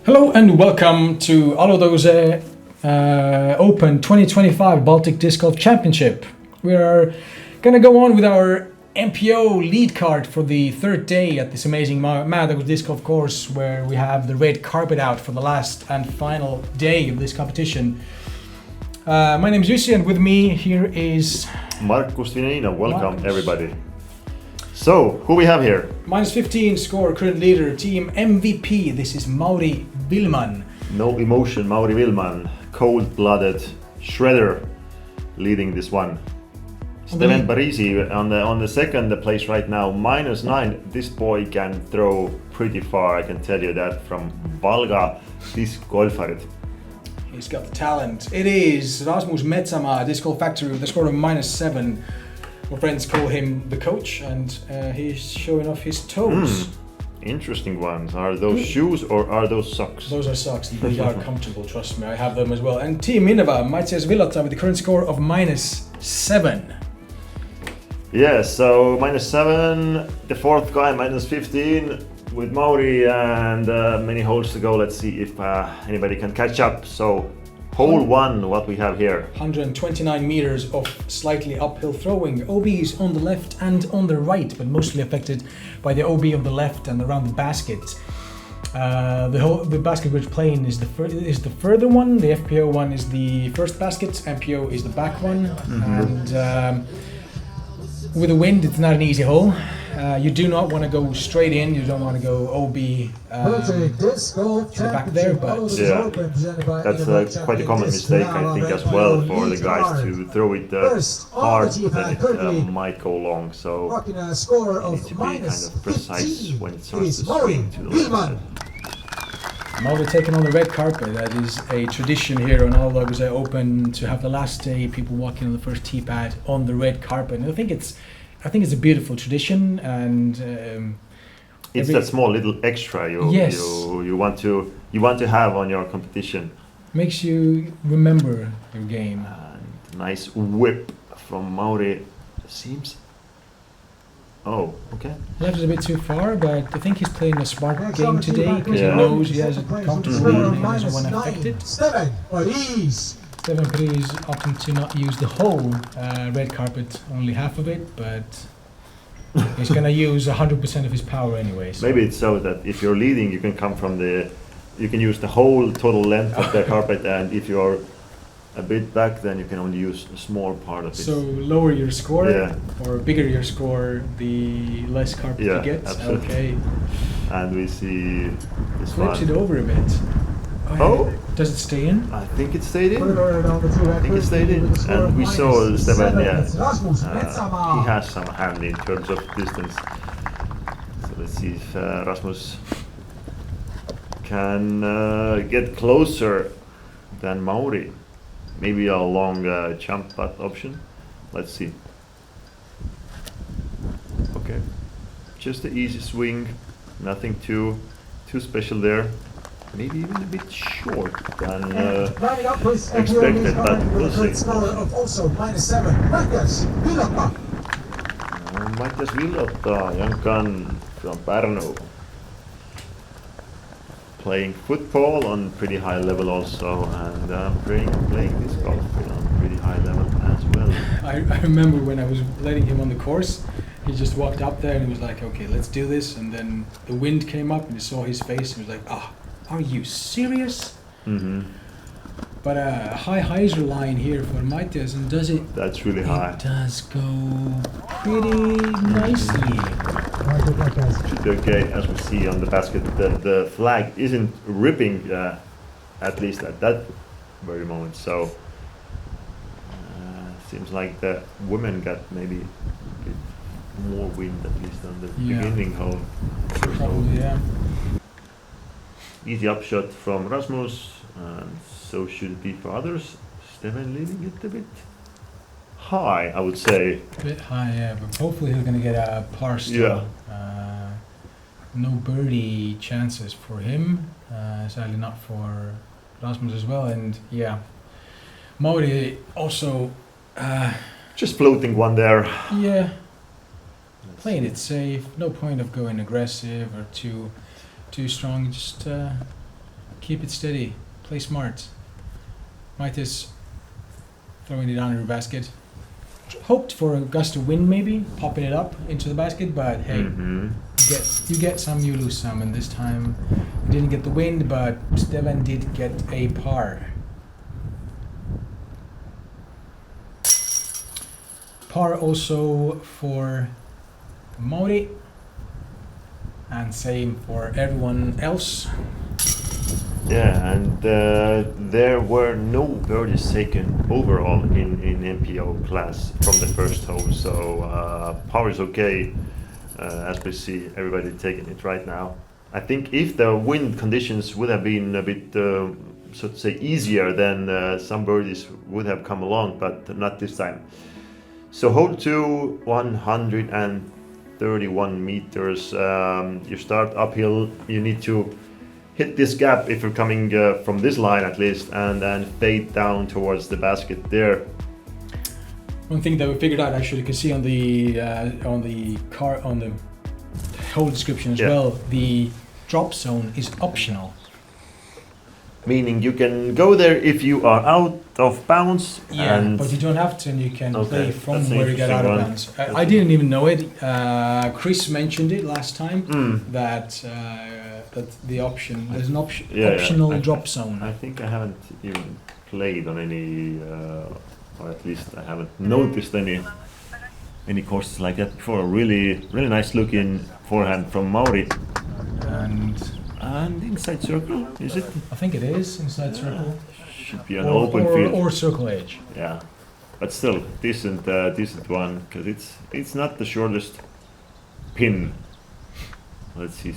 Hello and welcome to Alutaguse Open 2025 Baltic Disc Golf Championship. We are going to go on with our MPO lead card for the third day at this amazing Alutaguse Disc Golf course, where we have the red carpet out for the last and final day of this competition. My name is Jussi, and with me here is Markus Dvinjaninov. Welcome everybody. So, who we have here? Minus 15 score, current leader, team MVP. This is Mauri Villmann. No emotion, Mauri Villmann, cold-blooded shredder, leading this one. Steven Pariisi on the second place right now, -9. This boy can throw pretty far, I can tell you that, from Valga disc golfarit. He's got the talent. It is Rasmus Metsamaa, Disc Golf Factory, with a score of -7. My friends call him the coach, and he's showing off his toes. Interesting ones. Are those shoes or are those socks? Those are socks, and they are comfortable, trust me, I have them as well. And team Innova, Mathias Villota with the current score of -7. Yeah, so -7, the fourth guy -15 with Mauri, and many holes to go. Let's see if anybody can catch up. So hole 1, what we have here? 129 meters of slightly uphill throwing. OBs on the left and on the right, but mostly affected by the OB on the left and around the basket. The basket we're playing is the further one. The FPO one is the first basket. MPO is the back one. And with the wind, it's not an easy hole. You do not want to go straight in. You don't want to go OB to the back there, but yeah, that's quite a common mistake, I think, as well, for the guys to throw it hard, then it might go long. So you need to be kind of precise when it starts to swing to the left side. Mauri taking on the red carpet. That is a tradition here on Alutaguse Open, to have the last day people walking on the first tee pad on the red carpet. And I think it's a beautiful tradition, and it's that small little extra you want to have on your competition. Makes you remember your game. And nice whip from Mauri. Seems. Oh, okay. Left is a bit too far, but I think he's playing a smart game today, because he knows he has a comfortable lead and he doesn't want to affect it. Steven Pariis opting to not use the whole red carpet, only half of it, but he's going to use 100% of his power anyway. So. Maybe it's so that if you're leading, you can come from you can use the whole total length of the carpet, and if you're a bit back, then you can only use a small part of it. So lower your score, or bigger your score, the less carpet you get. Absolutely. Okay. And we see this flips one. it over a bit. Oh, does it stay in? I think it stayed in. I think it stayed in. And we saw Steven, he has some hand in terms of distance. So let's see if Rasmus can get closer than Mauri. Maybe a long jump putt option. Let's see. Okay, just an easy swing, nothing too special there. Maybe even a bit short than expected, but we'll see. Also -7, Mathias Villota. Mathias Villota, young gun from Pärnu. Playing football on pretty high level also, and playing this golf on pretty high level as well. I remember when I was letting him on the course, he just walked up there and he was like, okay, let's do this. And then the wind came up and he saw his face and he was like, are you serious? But a high hyzer line here for Mathias, and does it? That's really high. It does go pretty nicely. Should be okay, as we see on the basket. The flag isn't ripping, at least at that very moment. So seems like the women got maybe a bit more wind, at least on the beginning hole. Probably, yeah. Easy upshot from Rasmus, and so should it be for others. Steven leading it a bit high, I would say. A bit high, yeah, but hopefully he's going to get a par still. No birdie chances for him, sadly not for Rasmus as well, and Mauri also... just floating one there. Yeah, playing it safe, no point of going aggressive or too strong, just Keep it steady. Play smart. Mathias throwing it under the basket. Hoped for a gust of wind maybe, popping it up into the basket, but hey, you get some, you lose some, and this time he didn't get the wind, but Steven did get a par. Par also for Mauri, and same for everyone else. Yeah, and there were no birdies taken overall in MPO class from the first hole, so power is okay, as we see everybody taking it right now. I think if the wind conditions would have been a bit, so to say, easier, then some birdies would have come along, but not this time. So hole 2, 131 meters. You start uphill, you need to hit this gap if you're coming from this line at least, and then fade down towards the basket there. One thing that we figured out, actually, you can see on the whole description as well, the drop zone is optional. Meaning you can go there if you are out of bounds. Yeah, and but you don't have to, and you can play from that's an where you get out of interesting bounds. one. I didn't even know it. Chris mentioned it last time that the option there's an optional drop zone. I think I haven't even played on any, or at least I haven't noticed any courses like that before. Really nice looking forehand from Mauri. And inside circle, is it? I think it is inside circle. Should be an open field. Or circle edge. Yeah, but still decent one, because it's not the shortest pin. Let's see,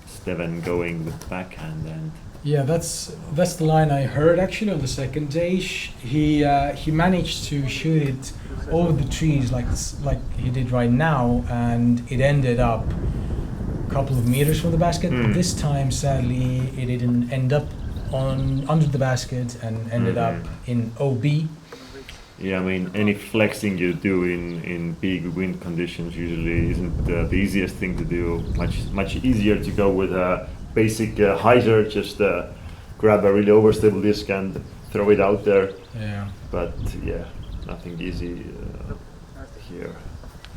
Steven going with backhand and. Yeah, that's the line I heard actually on the second day. He managed to shoot it over the trees like he did right now, and it ended up a couple of meters from the basket. But this time, sadly, it didn't end up under the basket and ended up in OB. Yeah, I mean, any flexing you do in big wind conditions usually isn't the easiest thing to do. Much easier to go with a basic hyzer, just grab a really overstable disc and throw it out there. Yeah. But yeah, nothing easy here.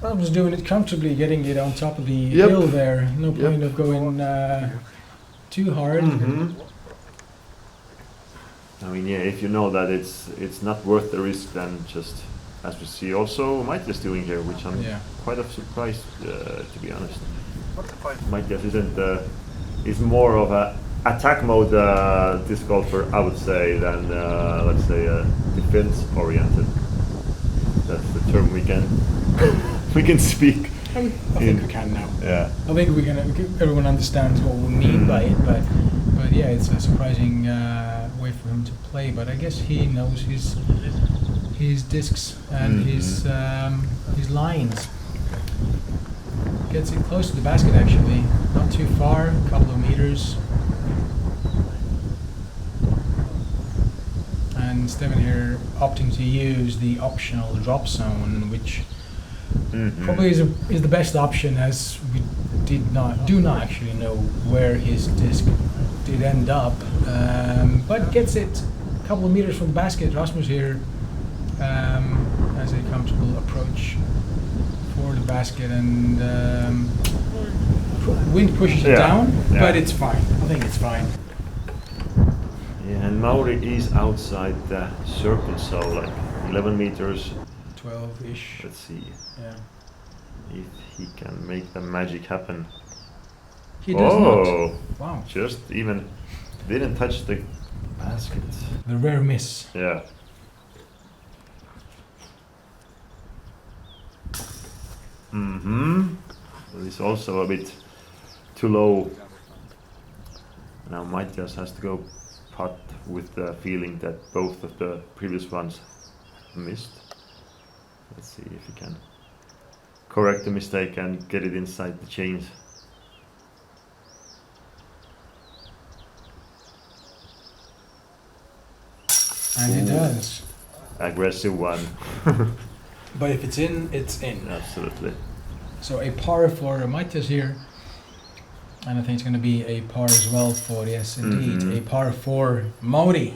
I was doing it comfortably, getting it on top of the hill there. No point of going too hard. I mean, yeah, if you know that it's not worth the risk, then just, as we see also Mathias doing here, which I'm quite surprised to be honest. Mathias is more of a attack mode disc golfer, I would say, than let's say defense oriented. That's the term we can speak. I think we can now. Yeah. I think everyone understands what we mean by it, but yeah, it's a surprising way for him to play. But I guess he knows his discs and his lines. Gets it close to the basket actually, not too far, a couple of meters. And Steven here opting to use the optional drop zone, which probably is the best option, as we do not actually know where his disc did end up, but gets it a couple of meters from the basket. Rasmus here has a comfortable approach for the basket, and wind pushes it down, but it's fine. I think it's fine. Yeah, and Mauri is outside the circle, so like 11 meters. 12-ish. Let's see. Yeah. If he can make the magic happen. He does not. Wow. Just even didn't touch the basket. The rare miss. Yeah. It's also a bit too low. Now Mathias has to go putt with the feeling that both of the previous ones missed. Let's see if he can correct the mistake and get it inside the chains. And he does. Aggressive one. But if it's in, it's in. Absolutely. So a par for Mathias here. And I think it's going to be a par as well for, yes, indeed, a par for Mauri.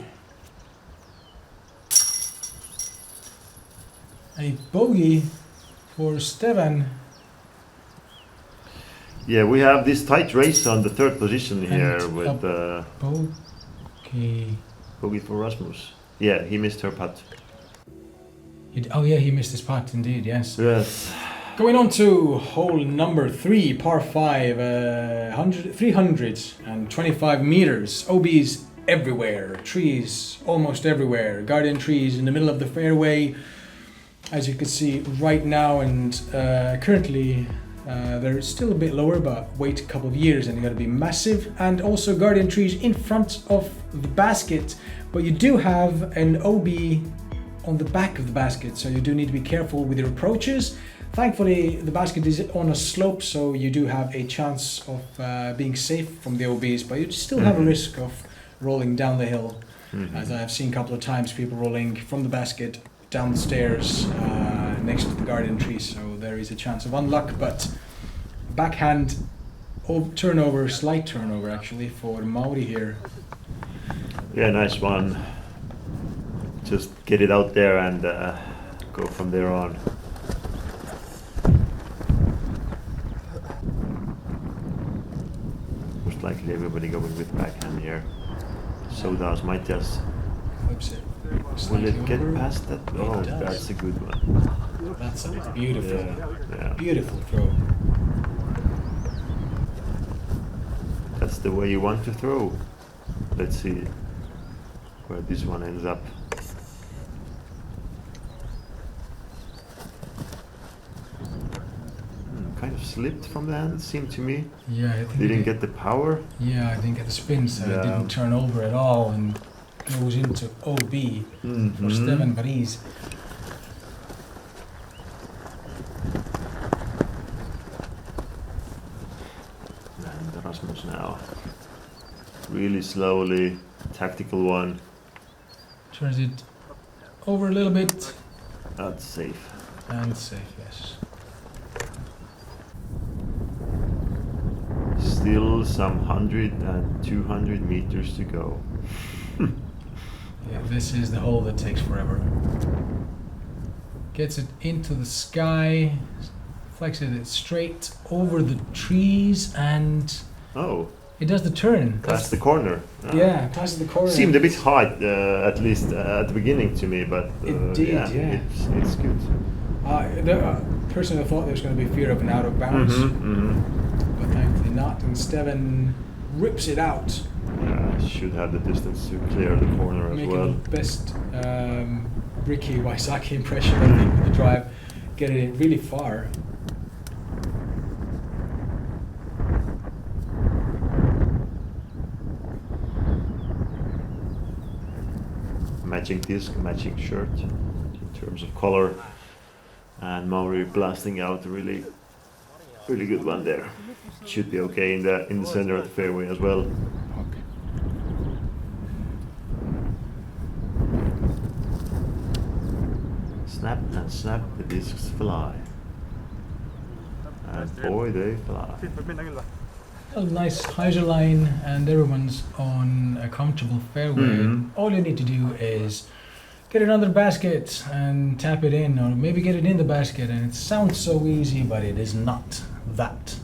A bogey for Steven. Yeah, we have this tight race on the third position here And with bogey. bogey for Rasmus. Yeah, he missed her putt. Oh yeah, he missed his putt indeed, yes. Yes. Going on to hole number 3, par 5, 325 meters. OBs everywhere, trees almost everywhere, garden trees in the middle of the fairway, as you can see right now, and currently they're still a bit lower, but wait a couple of years and they're going to be massive. And also garden trees in front of the basket, but you do have an OB on the back of the basket, so you do need to be careful with your approaches. Thankfully, the basket is on a slope, so you do have a chance of being safe from the OBs, but you still have a risk of rolling down the hill, as I have seen a couple of times, people rolling from the basket down the stairs next to the garden tree, so there is a chance of unluck, but backhand turnover, slight turnover actually, for Mauri here. Yeah, nice one. Just get it out there and go from there on. Most likely everybody going with backhand here. So does Mathias. Flips it. Will it get over. past that? Oh, does. that's a good one. That's a beautiful, Yeah. beautiful throw. That's the way you want to throw. Let's see where this one ends up. Kind of slipped from the hand, it seemed to me. Yeah, I think Didn't get the power. Yeah, I didn't get the spin, so Yeah. it didn't turn over at all and goes into OB for Steven Pariis. And Rasmus now. Really slowly, tactical one. Turns it over a little bit That's safe. and safe, yes. Still some 100 and 200 meters to go. Yeah, this is the hole that takes forever. Gets it into the sky, flexes it straight over the trees, and Oh, it does the turn. past the corner. Yeah, passes the corner. Seemed a bit hard, at least at the beginning to me, but It did, yeah. It's good. Personally, I thought there was going to be fear of an out of bounds, but thankfully not. And Steven rips it out, Should have the distance to clear the corner as making well. the best Ricky Wysocki impression, I think, with the drive, getting it really far. Matching disc, matching shirt in terms of color, and Mauri blasting out a really good one there. Should be okay in the center of the fairway as well. Snap and snap, the discs fly. And boy, they fly. A nice hyzer line, and everyone's on a comfortable fairway. All you need to do is get it under the basket and tap it in, or maybe get it in the basket. And it sounds so easy, but it is not that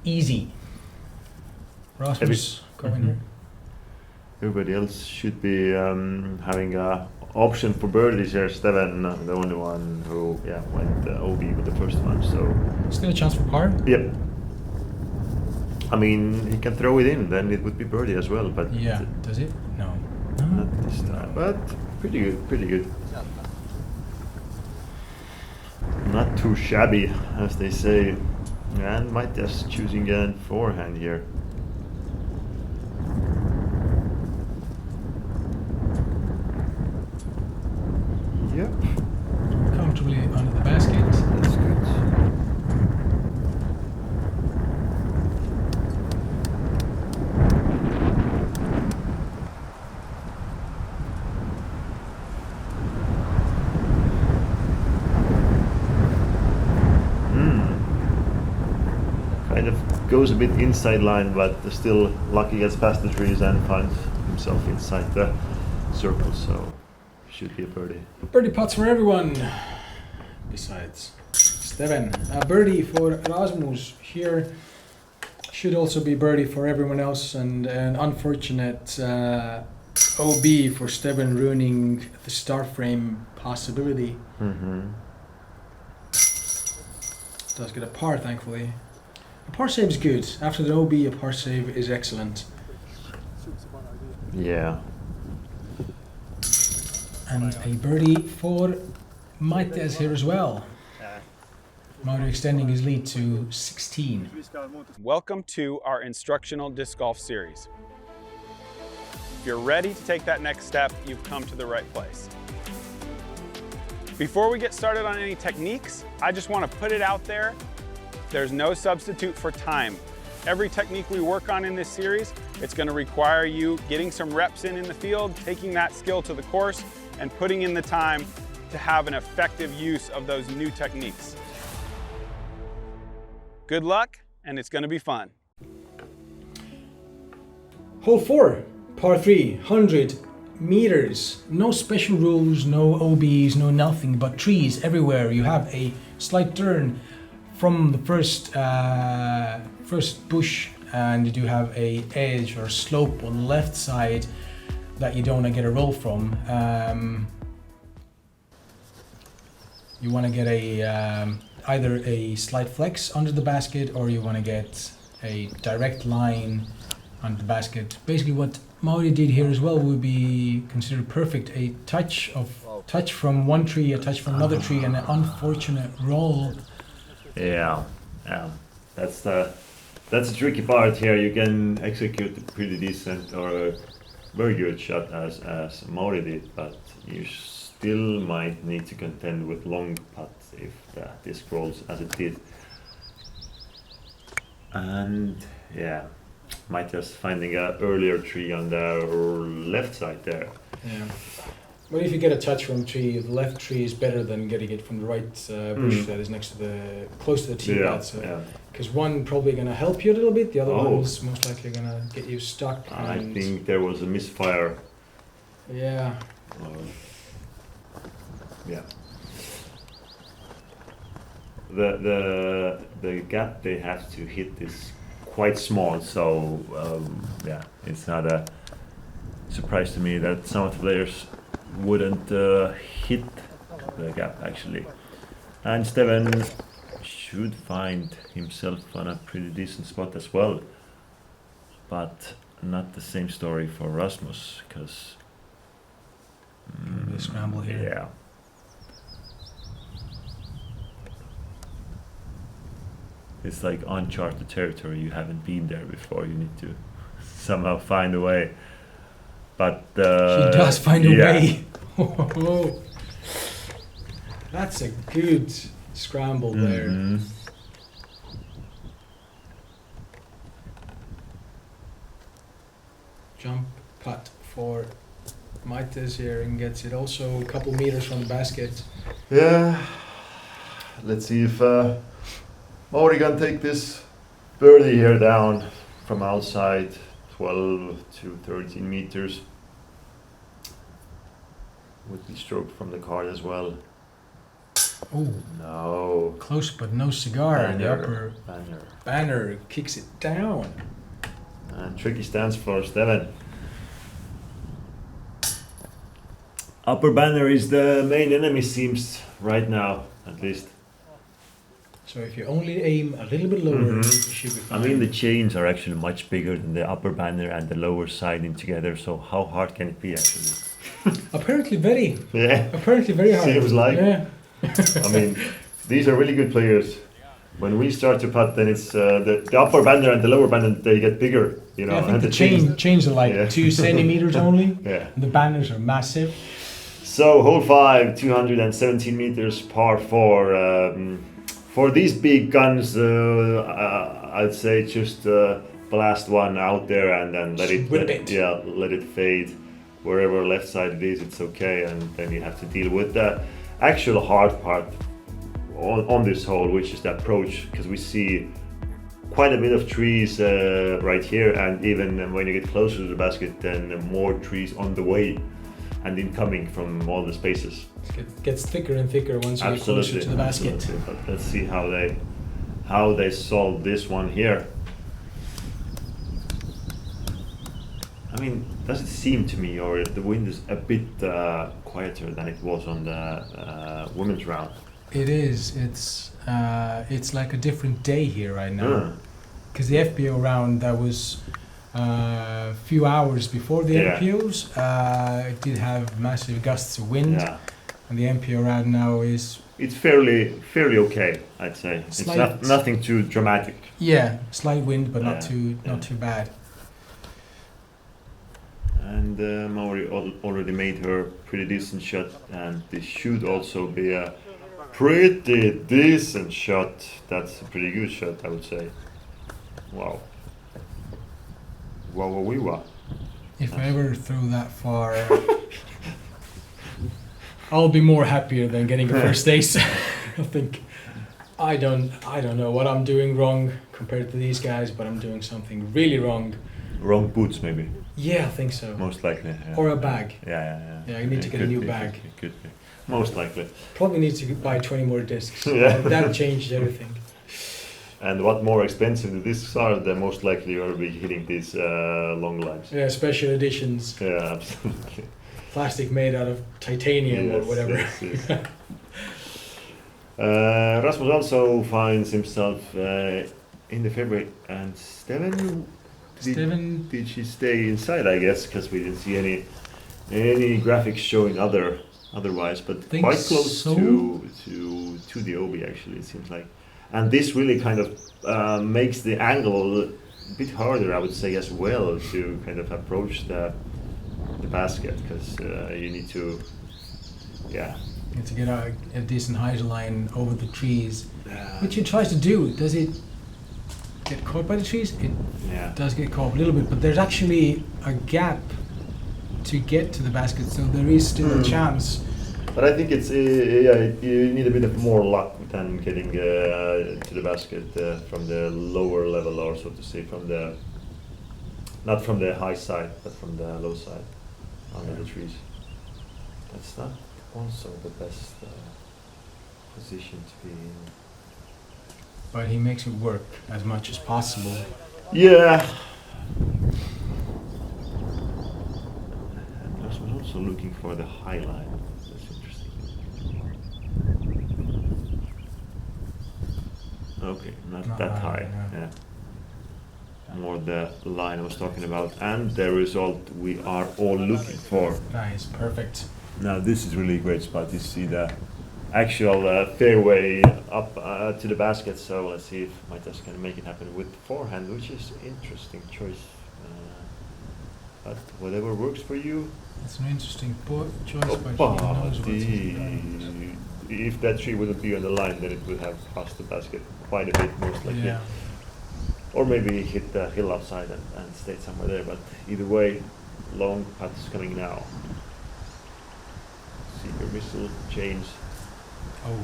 easy. Rasmus, go in here. Everybody else should be having a option for birdies here. Steven, the only one who went OB with the first one. So Still a chance for par. yep. I mean, he can throw it in, then it would be birdie as well. But Yeah, does it? No. not this time. But pretty good, pretty good. Not too shabby, as they say. And Mathias choosing a forehand here. Yep, Comfortably under the basket. that's good. goes a bit inside line, but still lucky gets past the trees and finds himself inside the circle, so should be a birdie. Birdie putts for everyone besides Steven. A birdie for Rasmus here. Should also be birdie for everyone else, and an unfortunate OB for Steven, ruining the star frame possibility. Does get a par, thankfully. A par save is good. After the OB, a par save is excellent. Yeah. And a birdie for Mathias here as well. Mauri extending his lead to 16. Welcome to our instructional disc golf series. If you're ready to take that next step, you've come to the right place. Before we get started on any techniques, I just want to put it out there, there's no substitute for time. Every technique we work on in this series, it's going to require you getting some reps in the field, taking that skill to the course, and putting in the time to have an effective use of those new techniques. Good luck, and it's going to be fun. Hole 4, par 3, 100 meters. No special rules, no OBs, no nothing, but trees everywhere. You have a slight turn from the first bush, and you do have a edge or slope on the left side that you don't want to get a roll from. You want to get a either a slight flex under the basket, or you want to get a direct line under the basket. Basically what Mauri did here as well would be considered perfect. A touch from one tree, a touch from another tree, and an unfortunate roll. Yeah. That's the tricky part here. You can execute a pretty decent or a very good shot as Mauri did, but you still might need to contend with long putts if the disc rolls as it did. And yeah, Mathias finding an earlier tree on the left side there. Yeah. But if you get a touch from tree, the left tree is better than getting it from the right bush that is next to close to the tee pad. So, because one probably gonna help you a little bit, the other one's most likely gonna get you stuck. I think there was a misfire. Yeah. Yeah. The gap they have to hit is quite small, so yeah, it's not a surprise to me that some of the players wouldn't hit the gap actually. And Steven should find himself on a pretty decent spot as well, but not the same story for Rasmus, because the scramble here. Yeah. It's like uncharted territory. You haven't been there before. You need to somehow find a way. But he does find a way. That's a good scramble there. Jump putt for Mathias here, and gets it also a couple meters from the basket. Yeah. Let's see if Mauri can take this birdie here down from outside 12 to 13 meters. Would be stroked from the card as well. Oh, no. Close but no cigar. Banner. The upper banner kicks it down. And tricky stance for Steven. Upper banner is the main enemy, seems right now, at least. So if you only aim a little bit lower, you should be fine. I mean, the chains are actually much bigger than the upper banner and the lower side in together, so how hard can it be actually? Apparently very. Yeah. Apparently very hard. Seems like. Yeah. I mean, these are really good players. When we start to putt, then it's the upper banner and the lower banner, they get bigger, you know. Yeah, I think and the chains are like 2 centimeters only. Yeah. The banners are massive. So hole 5, 217 meters, par 4. For these big guns, I'd say just blast one out there and then let it fade wherever left side it is. It's okay, and then you have to deal with the actual hard part on this hole, which is the approach, because we see quite a bit of trees right here, and even when you get closer to the basket, then more trees on the way and incoming from all the spaces. It gets thicker and thicker once you get closer to the basket. Absolutely. But let's see how they solve this one here. I mean, does it seem to me, or the wind is a bit quieter than it was on the women's round? It is. It's like a different day here right now. Because the FPO round that was a few hours before the MPOs, it did have massive gusts of wind, and the MPO round now is. It's fairly okay, I'd say. It's nothing too dramatic. Yeah, slight wind, but not too bad. And Mauri already made her pretty decent shot, and this should also be a pretty decent shot. That's a pretty good shot, I would say. Wow. Wow. If I ever throw that far, I'll be more happier than getting a first ace. I think I don't know what I'm doing wrong compared to these guys, but I'm doing something really wrong. Wrong boots, maybe. Yeah, I think so. Most likely. Yeah. Or a bag. Yeah. Yeah, you need to get a new bag. It could be. Most likely. Probably need to buy 20 more discs. Yeah. That changed everything. And what more expensive the discs are, the most likely you'll be hitting these long lines. Yeah, special editions. Yeah, absolutely. Plastic made out of titanium or whatever. Yes. Rasmus also finds himself in the February, and Steven, did she stay inside? I guess because we didn't see any graphics showing otherwise, but quite close to the OB actually. It seems like, and this really kind of makes the angle a bit harder, I would say, as well, to kind of approach the basket, because you need to get a decent height line over the trees, which it tries to do. Does it get caught by the trees? It does get caught a little bit, but there's actually a gap to get to the basket, so there is still a chance. But I think it's you need a bit of more luck than getting to the basket from the lower level, or so to say, not from the high side, but from the low side under the trees. That's not also the best position to be in. But he makes it work as much as possible. Yeah. And I was also looking for the high line. That's interesting. Okay, not that high. Yeah. More the line I was talking about, and the result we are all looking for. Nice, perfect. Now this is really a great spot. You see the actual fairway up to the basket, so let's see if Mathias can make it happen with forehand, which is interesting choice. But whatever works for you. It's an interesting choice, but he knows what's if that tree wouldn't be on the line, then it would have crossed the basket quite a bit, most likely. Yeah. Or maybe hit the hill outside and stayed somewhere there, but either way, long putts coming now. Seeker missile, change. Oh,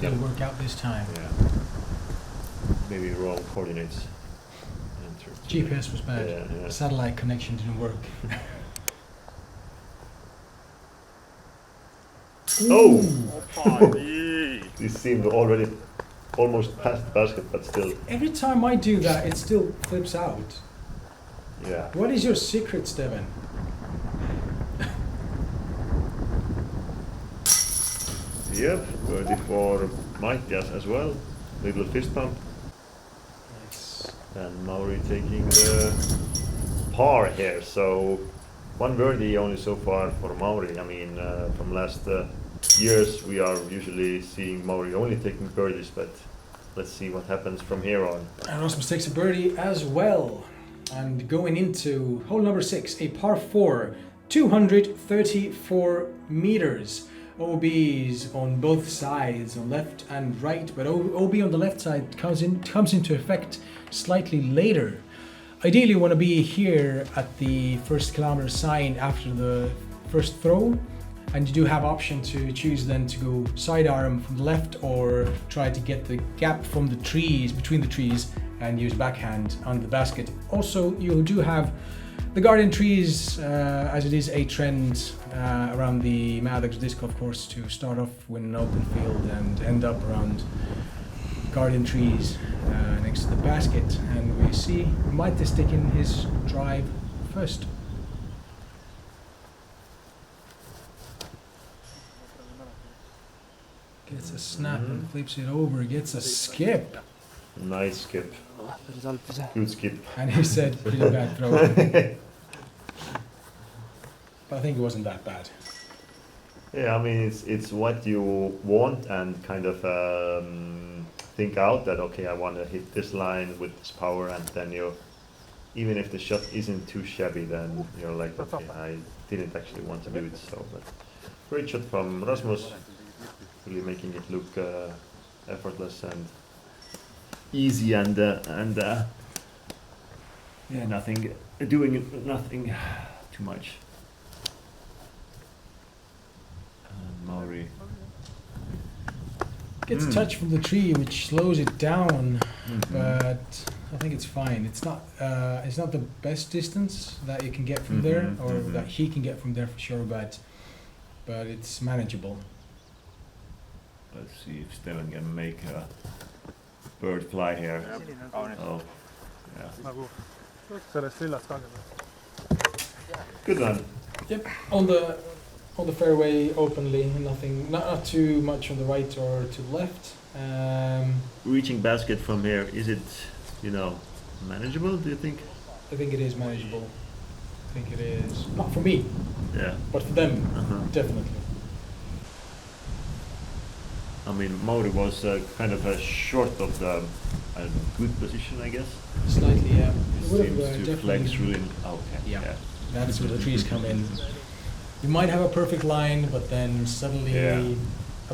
didn't work out this time. Yeah. Maybe wrong coordinates. GPS was bad. Yeah. Satellite connection didn't work. Oh! This seemed already almost past the basket, but still. Every time I do that, it still flips out. Yeah. What is your secret, Steven? Yep, birdie for Mathias as well. Little fist pump. Nice. And Mauri taking the par here. So one birdie only so far for Mauri. I mean, from last years we are usually seeing Mauri only taking birdies, but let's see what happens from here on. And Rasmus takes a birdie as well. And going into hole number 6, a par 4, 234 meters. OBs on both sides, on left and right, but OB on the left side comes into effect slightly later. Ideally, you want to be here at the first kilometer sign after the first throw, And you do have option to choose then to go sidearm from the left or try to get the gap from the trees, between the trees, and use backhand on the basket. Also, you do have the guardian trees, as it is a trend around the Alutaguse disc, of course, to start off with an open field and end up around guardian trees next to the basket. And we see Mathias taking his drive first. Gets a snap and flips it over, gets a skip. Nice skip. Good skip. And he said pretty bad throw. But I think it wasn't that bad. Yeah, I mean it's what you want and kind of think out that okay, I want to hit this line with this power, and then you, even if the shot isn't too shabby, then you're like, okay, I didn't actually want to do it. So, but great shot from Rasmus, really making it look effortless and easy and yeah, nothing too much. Mauri Gets a touch from the tree, which slows it down, but I think it's fine. It's not the best distance that you can get from there, or that he can get from there for sure, but it's manageable. Let's see if Steven can make a bird fly here. Oh, yeah. Good one. Yep, on the fairway openly, nothing, not too much on the right or to the left. Reaching basket from here, is it, manageable, do you think? I think it is manageable. I think it is. Not for me, Yeah. but for them, definitely. I mean, Mauri was kind of short of the good position, I guess. Slightly, yeah. Seems to flex really. Oh, okay. Yeah. That's where the trees come in. You might have a perfect line, but then suddenly a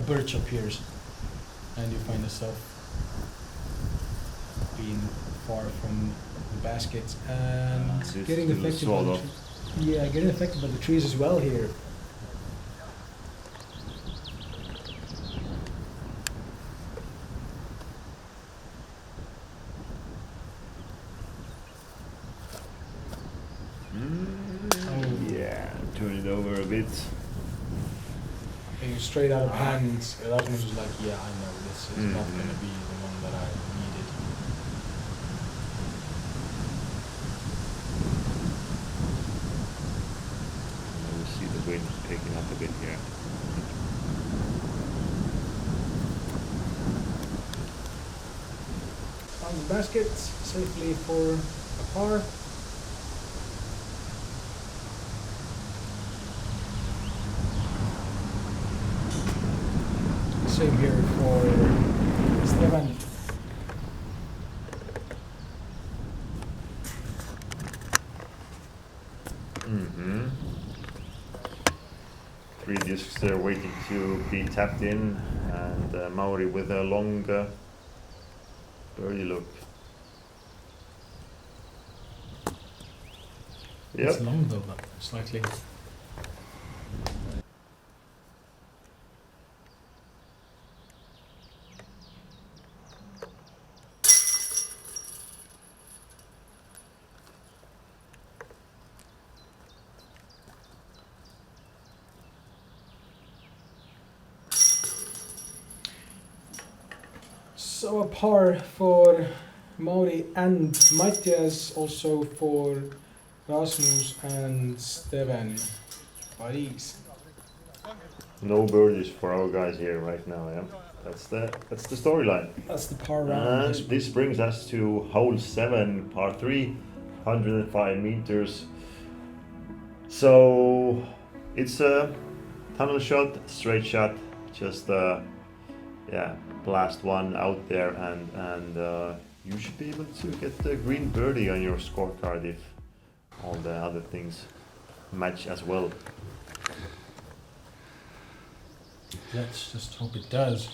birch appears, and you find yourself being far from the basket and getting affected by the getting affected by the trees as well here. Yeah, turn it over a bit. Being straight out of hand, Rasmus was like, yeah, I know this is not going to be the one that I needed. We see the wind picking up a bit here. Found the basket safely for a par. Same here for Steven. Three discs there waiting to be tapped in, and Mauri with a long birdie look. Yep. It's long though, slightly. So a par for Mauri and Mathias, also for Rasmus and Steven. Pariis. No birdies for our guys here right now. Yeah, that's the storyline. That's the par round. And this brings us to hole 7, par 3, 105 meters. So it's a tunnel shot, straight shot, just blast one out there, and you should be able to get the green birdie on your scorecard if all the other things match as well. Let's just hope it does.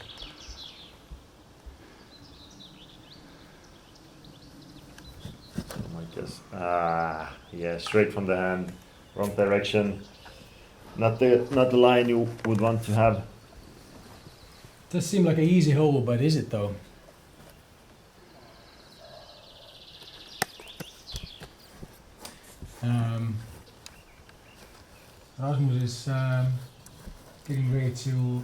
I guess. Yeah, straight from the hand, wrong direction. Not the line you would want to have. Does seem like an easy hole, but is it though? Rasmus is getting ready to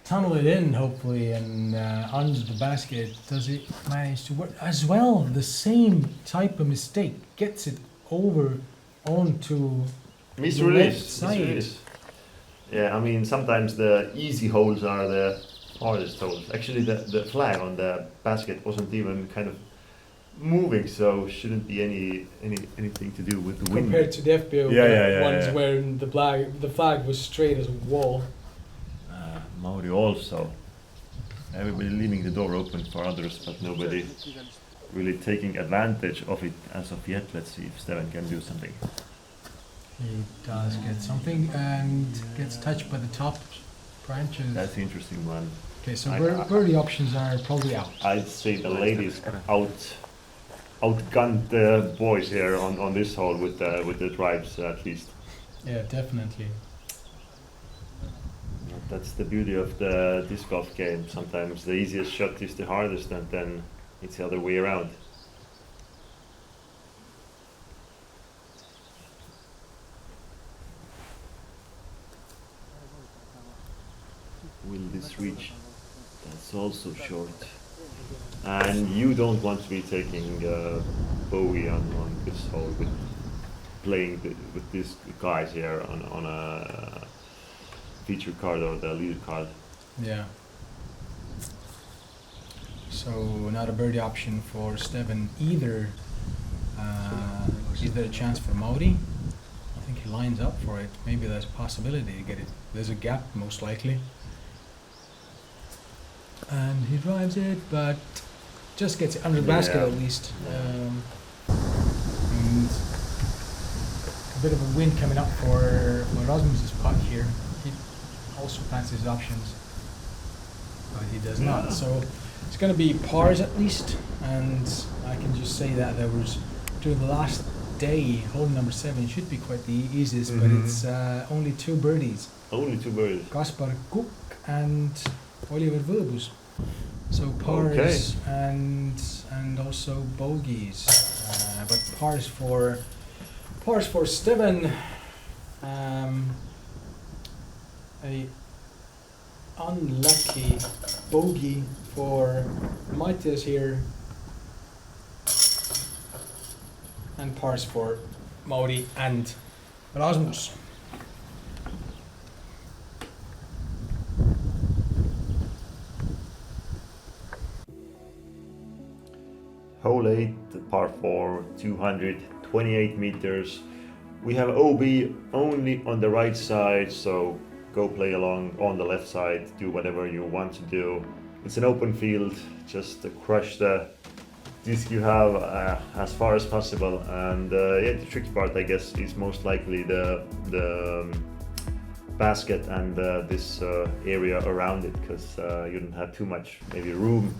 tunnel it in, hopefully, and under the basket. Does it manage to work as well? The same type of mistake gets it over onto the left Misrelease. side. Yeah, I mean sometimes the easy holes are the hardest holes. Actually, the flag on the basket wasn't even kind of moving, so shouldn't be anything to do with the wind. Compared to the FPO ones yeah. where the flag was straight as a wall. Mauri also. Everybody leaving the door open for others, but nobody really taking advantage of it as of yet. Let's see if Steven can do something. He does get something and gets touched by the top branches. That's the interesting one. Okay, so I- birdie options are probably out. I'd say the ladies outgunned the boys here on this hole with the drives at least. Yeah, definitely. That's the beauty of the disc golf game. Sometimes the easiest shot is the hardest, and then it's the other way around. Will this reach? That's also short. And you don't want to be taking bogey on this hole with playing with these guys here on a feature card or the leader card. Yeah. So not a birdie option for Steven either. Is there a chance for Mauri? I think he lines up for it. Maybe there's a possibility to get it. There's a gap, most likely. And he drives it, but just gets it under the basket Yeah. at least. And a bit of a wind coming up for Rasmus's putt here. He also fancies options, but he does not. So it's going to be pars at least, and I can just say that there was during the last day, hole number 7 should be quite the easiest, but it's only 2 birdies. Only 2 birdies. Kaspar Cook and Oliver Wilbus. So pars and also bogeys, but pars for Steven. A unlucky bogey for Mathias here, and pars for Mauri and Rasmus. Hole 8, par 4, 228 meters. We have OB only on the right side, so go play along on the left side, do whatever you want to do. It's an open field, just crush the disc you have as far as possible. And yeah, the tricky part, I guess, is most likely the basket and this area around it, because you don't have too much maybe room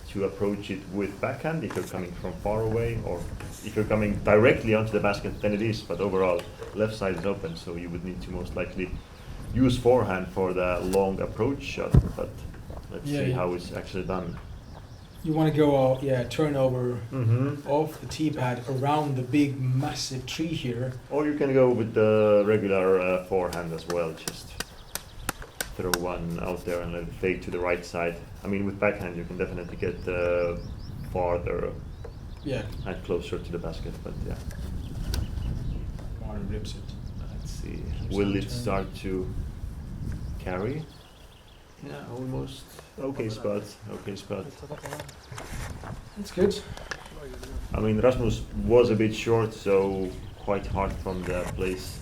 to approach it with backhand if you're coming from far away, or if you're coming directly onto the basket, then it is. But overall, left side is open, so you would need to most likely use forehand for the long approach shot. But let's see how it's actually done. You want to go, turn over off the tee pad around the big, massive tree here. Or you can go with the regular forehand as well. Just throw one out there and let it fade to the right side. I mean, with backhand you can definitely get farther and closer to the basket, but yeah. Mauri rips it. Let's see. Will it start to carry? Yeah, almost. Okay spot. Okay spot. That's good. I mean, Rasmus was a bit short, so quite hard from the place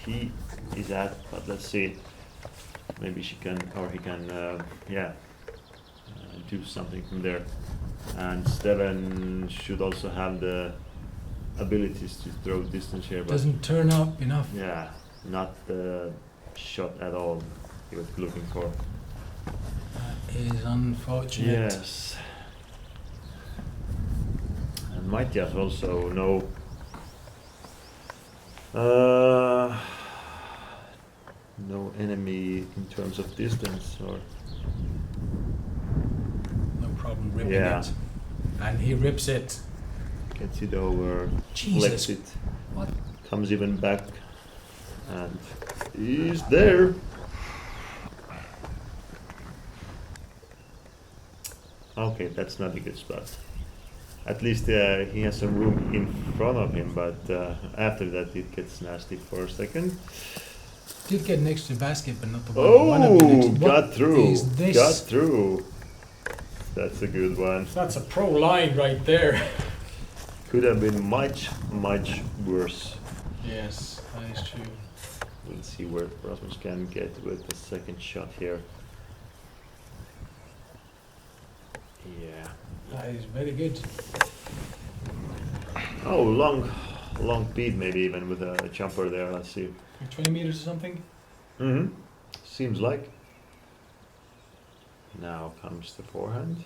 he is at, but let's see. Maybe she can, or he can, do something from there. And Steven should also have the abilities to throw distance here, but Doesn't turn up enough. yeah, not the shot at all he was looking for. That is unfortunate. Yes. And Mathias also No enemy in terms of distance, or No problem ripping Yeah. it. And he rips it. gets it over, Jesus. flex it, What? comes even back, and he's there. Okay, that's not a good spot. At least he has some room in front of him, but after that it gets nasty for a second. Did get next to the basket, but not the one. he wanted Oh, to. got What through. is this? Got through. That's a good one. That's a pro line right there. Could have been much, much worse. Yes, that is true. We'll see where Rasmus can get with the second shot here. Yeah. That is very good. Oh, long beat maybe even with a jumper there. Let's see. 20 meters or something? Mm-hmm. Seems like. Now comes the forehand.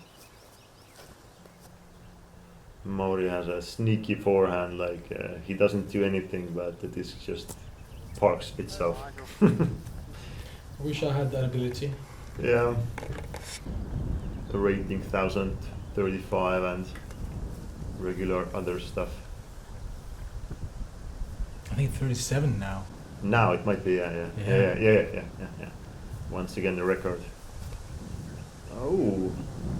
Mauri has a sneaky forehand, like he doesn't do anything, but the disc just parks itself. I wish I had that ability. Yeah. The rating 1035 and regular other stuff. I think 37 now. Now it might be, yeah. Once again, the record. Oh,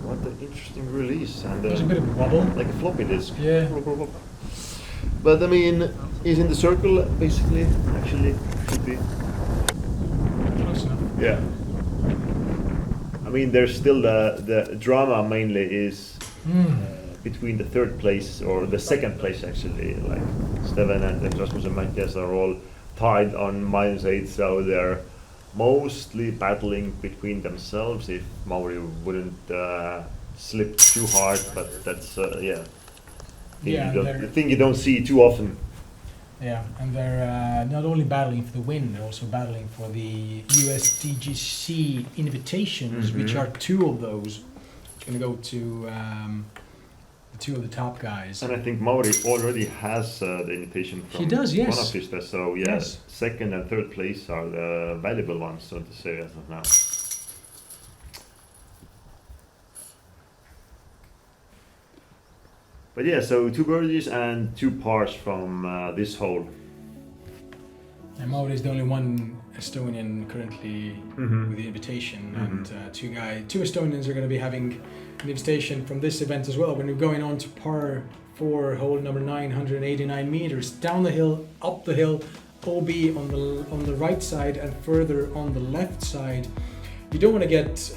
what an interesting release. And There's a bit of a wobble. like a floppy disk. Yeah. But I mean, he's in the circle basically. Actually, could be. Close enough. Yeah. I mean, there's still the drama mainly is between the third place or the second place actually. Like Steven and Rasmus and Mathias are all tied on -8, so they're mostly battling between themselves if Mauri wouldn't slip too hard. But that's the thing you don't see too often. Yeah, and they're not only battling for the win, they're also battling for the USDGC invitations, which are 2 of those. It's going to go to the 2 of the top guys. And I think Mauri already has the invitation from He does, yes. one of his tests. So yeah, Yes. second and third place are the valuable ones, so to say, as of now. But yeah, so 2 birdies and 2 pars from this hole. And Mauri is the only one Estonian currently with the invitation, and 2 Estonians are going to be having an invitation from this event as well. When we're going on to par 4, hole number 9, 189 meters, down the hill, up the hill, OB on the right side and further on the left side. You don't want to get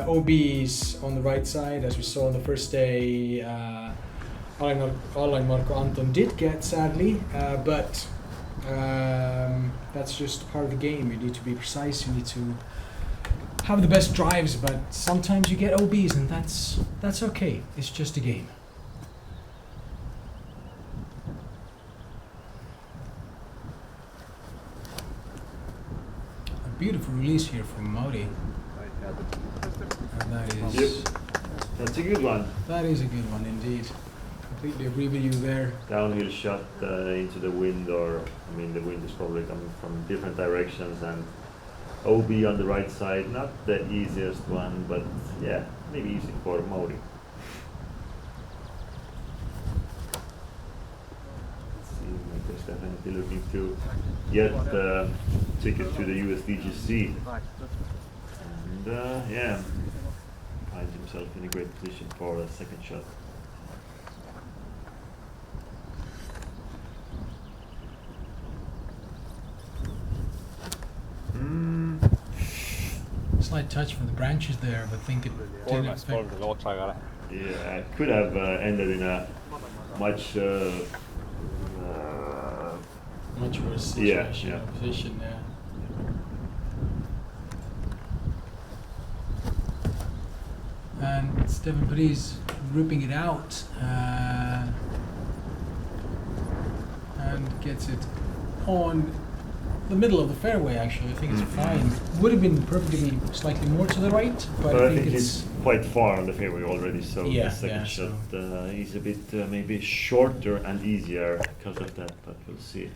OBs on the right side, as we saw on the first day. Marko Anton did get, sadly, but that's just part of the game. You need to be precise, you need to have the best drives, but sometimes you get OBs, and that's okay. It's just a game. A beautiful release here from Mauri. And that is... Yep. That's a good one. That is a good one indeed. Completely agree with you there. Downhill shot into the wind, or I mean the wind is probably coming from different directions, and OB on the right side, not the easiest one, but yeah, maybe easy for Mauri. Let's see, Markus definitely looking to get the ticket to the USDGC, and yeah, finds himself in a great position for a second shot. Slight touch from the branches there, but think it didn't affect. Yeah, it could have ended in a much Much worse Yeah, situation, yeah. position, yeah. And Stefan Pariis ripping it out and gets it on the middle of the fairway. Actually, I think it's fine. Would have been perfectly slightly more to the right, but I think it's he's quite far on the fairway already, so Yeah, the second yeah, shot so- is a bit maybe shorter and easier because of that, but we'll see.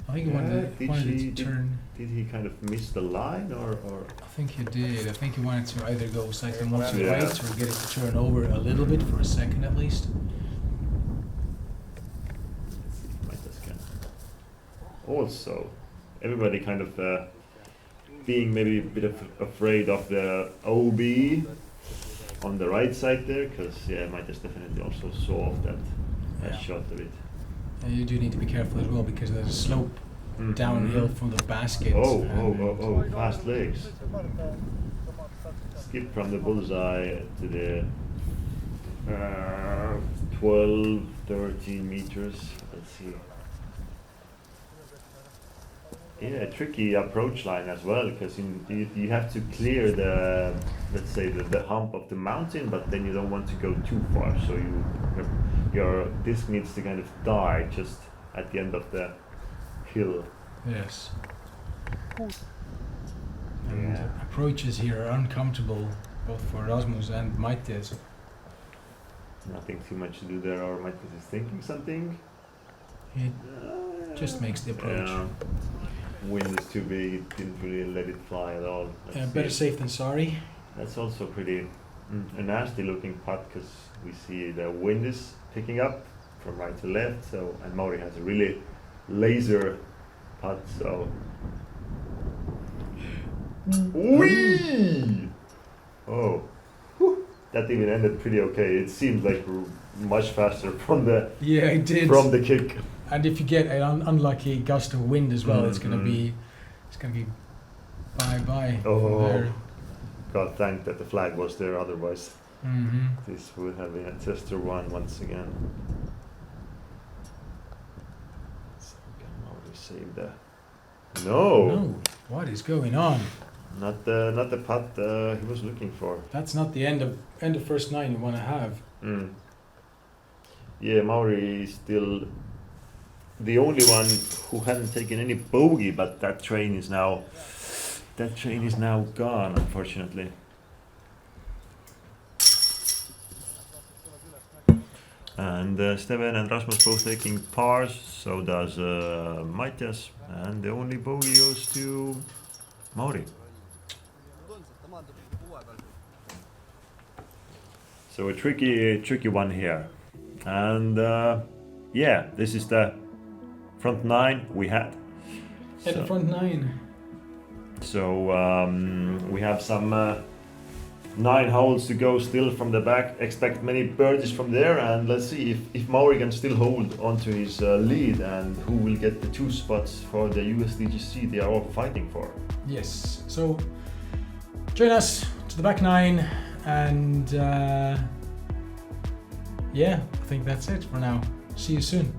I think he wanted to turn. Did he kind of miss the line or? I think he did. I think he wanted to either go slightly more to the Yeah. right or get it to turn over a little bit for a second at least. Also, everybody kind of being maybe a bit afraid of the OB on the right side there, because Mathias definitely also saw that shot of it. And you do need to be careful as well because there's a slope downhill from the basket. Oh, fast legs. Skip from the bullseye to the 12, 13 meters. Let's see. Yeah, tricky approach line as well, because you have to clear the, let's say, the hump of the mountain, but then you don't want to go too far, so your disc needs to kind of die just at the end of the hill. Yes. And approaches here are uncomfortable both for Rasmus and Mathias. Nothing too much to do there, or Mathias is thinking something. He just makes the approach. Yeah. Wind is too big, it didn't really let it fly at all. Better safe than sorry. That's also pretty a nasty looking putt, because we see the wind is picking up from right to left, so and Mauri has a really laser putt, so whee! Oh, that even ended pretty okay. It seemed like much faster from the it did. From the kick. And if you get an unlucky gust of wind as well, it's gonna be bye bye. Oh, God, thank that the flag was there. Otherwise, this would have been a tester one once again. So can Mauri save the? No. What is going on? Not the putt he was looking for. That's not the end of first 9 you want to have. Yeah, Mauri is still the only one who hadn't taken any bogey, but that train is now gone, unfortunately. And Steven and Rasmus both taking pars, so does Mathias, and the only bogey goes to Mauri. So a tricky one here. And this is the front 9 we had. And the front 9. So we have some 9 holes to go still from the back. Expect many birdies from there, and let's see if Mauri can still hold onto his lead, and who will get the 2 spots for the USDGC they are all fighting for. Yes. So join us to the back 9, and I think that's it for now. See you soon.